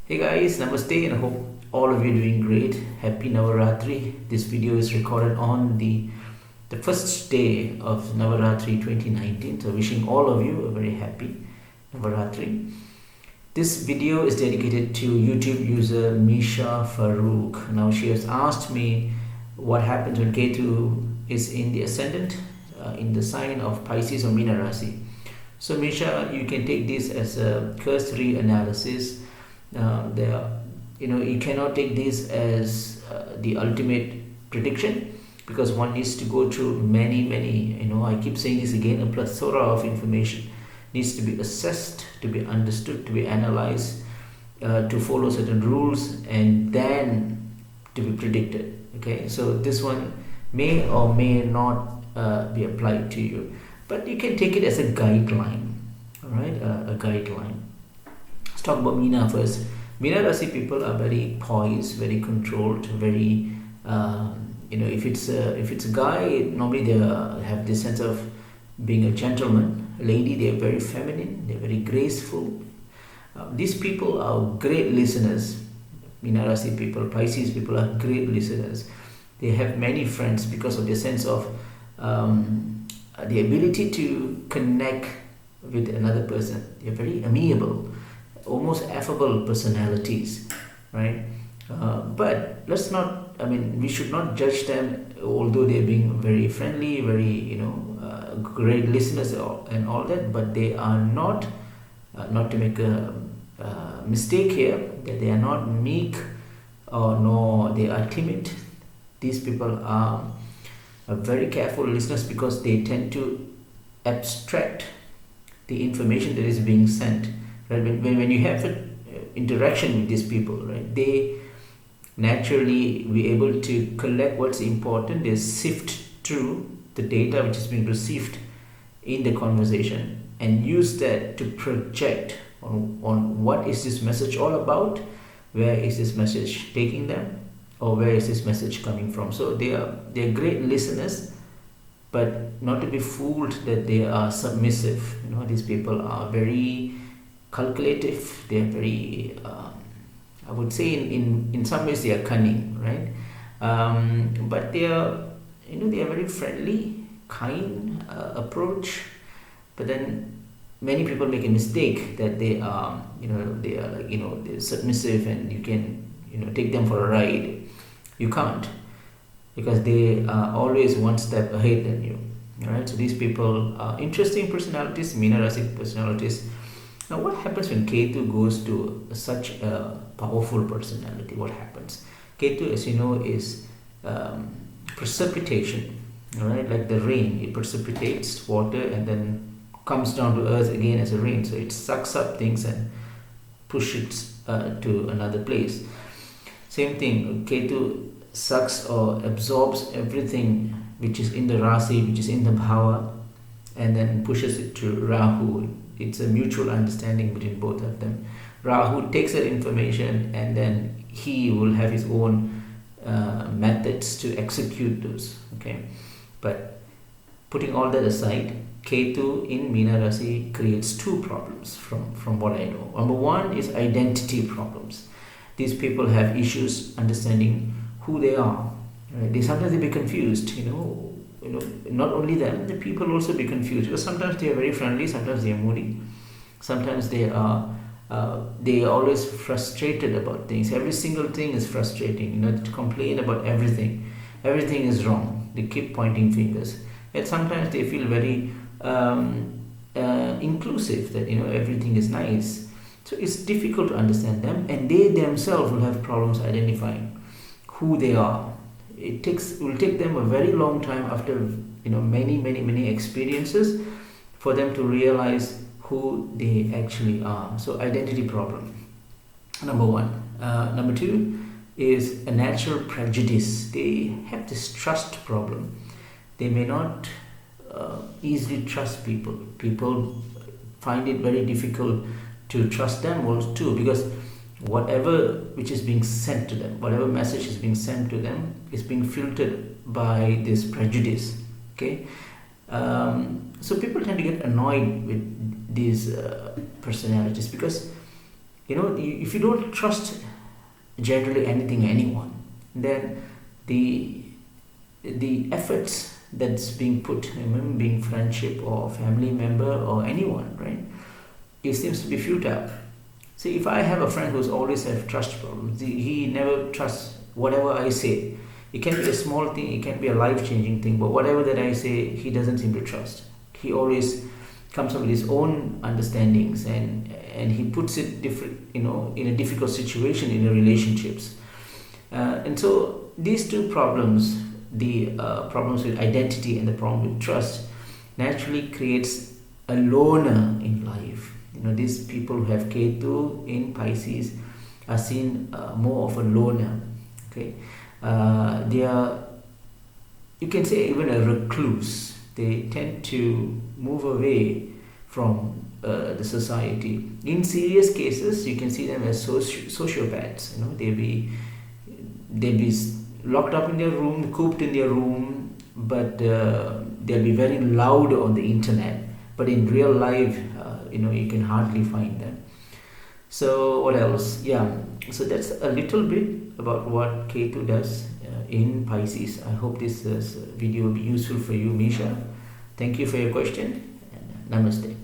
Hey guys, namaste and I hope all of you are doing great. Happy Navaratri. This video is recorded on the first day of Navaratri 2019. So wishing all of you a very happy Navaratri. This video is dedicated to YouTube user Misha Farouk. Now she has asked me what happens when Ketu is in the ascendant, in the sign of Pisces or Meena Rasi. So Misha, you can take this as a cursory analysis. You cannot take this as the ultimate prediction, because one needs to go through many, I keep saying this again, a plethora of information needs to be assessed, to be understood, to be analyzed, to follow certain rules, and then to be predicted. Okay, so this one may or may not be applied to you, but you can take it as a guideline. All right, a guideline. Let's talk about Meena first. Meena Rasi people are very poised, very controlled, very if it's a guy, normally they have this sense of being a gentleman. Lady, they are very feminine, they're very graceful. These people are great listeners. Meena Rasi people, Pisces people are great listeners. They have many friends because of their sense of the ability to connect with another person. They're very amenable, almost affable personalities, right? But let's not, we should not judge them, although they're being very friendly, very, great listeners and all that, but they are not to make a mistake here, that they are not meek, or nor they are timid. These people are very careful listeners, because they tend to abstract the information that is being sent. Right? When you have an interaction with these people, right, they naturally be able to collect what's important. They sift through the data which is being received in the conversation and use that to project on what is this message all about, where is this message taking them, or where is this message coming from. So they are great listeners, but not to be fooled that they are submissive. These people are very calculative. They are very I would say in some ways they are cunning, right? But they are very friendly, kind approach. But then many people make a mistake that they are they're submissive and you can take them for a ride. You can't, because they are always one step ahead than you. Right? So these people are interesting personalities, Meena Rasi personalities. Now, what happens when Ketu goes to such a powerful personality? What happens? Ketu, as you know, is precipitation. All right, like the rain, it precipitates water and then comes down to earth again as a rain. So it sucks up things and pushes it to another place. Same thing, Ketu sucks or absorbs everything which is in the Rasi, which is in the Bhava, and then pushes it to Rahu. It's a mutual understanding between both of them. Rahu takes that information and then he will have his own methods to execute those. Okay, but putting all that aside, Ketu in Meena Rasi creates two problems from what I know. Number one is identity problems. These people have issues understanding who they are. Right? Sometimes they be confused. Not only them, the people also be confused, because sometimes they are very friendly, sometimes they are moody, sometimes they are always frustrated about things. Every single thing is frustrating. To complain about everything is wrong. They keep pointing fingers. And sometimes they feel very inclusive, that everything is nice. So it's difficult to understand them, and they themselves will have problems identifying who they are. It will take them a very long time, after many experiences, for them to realize who they actually are. So identity problem, number one. Number two is a natural prejudice. They have this trust problem. They may not easily trust people. People find it very difficult to trust them also too, because whatever which is being sent to them, whatever message is being sent to them, is being filtered by this prejudice. Okay, so people tend to get annoyed with these personalities, because if you don't trust generally anything, anyone, then the efforts that's being put, being friendship or family member or anyone, right, it seems to be futile. See, if I have a friend who's always have trust problems, he never trusts whatever I say. It can be a small thing, it can be a life-changing thing, but whatever that I say, he doesn't seem to trust. He always comes up with his own understandings, and he puts it different, in a difficult situation in the relationships. And so these two problems, the problems with identity and the problem with trust, naturally creates a loner in life. These people who have Ketu in Pisces are seen more of a loner. Okay, they are, you can say, even a recluse. They tend to move away from the society. In serious cases, you can see them as sociopaths. They'll be locked up in their room, cooped in their room, but they'll be very loud on the internet. But in real life, you can hardly find them. So what else? Yeah, so that's a little bit about what Ketu does in Pisces. I hope this video will be useful for you, Misha. Thank you for your question, and namaste.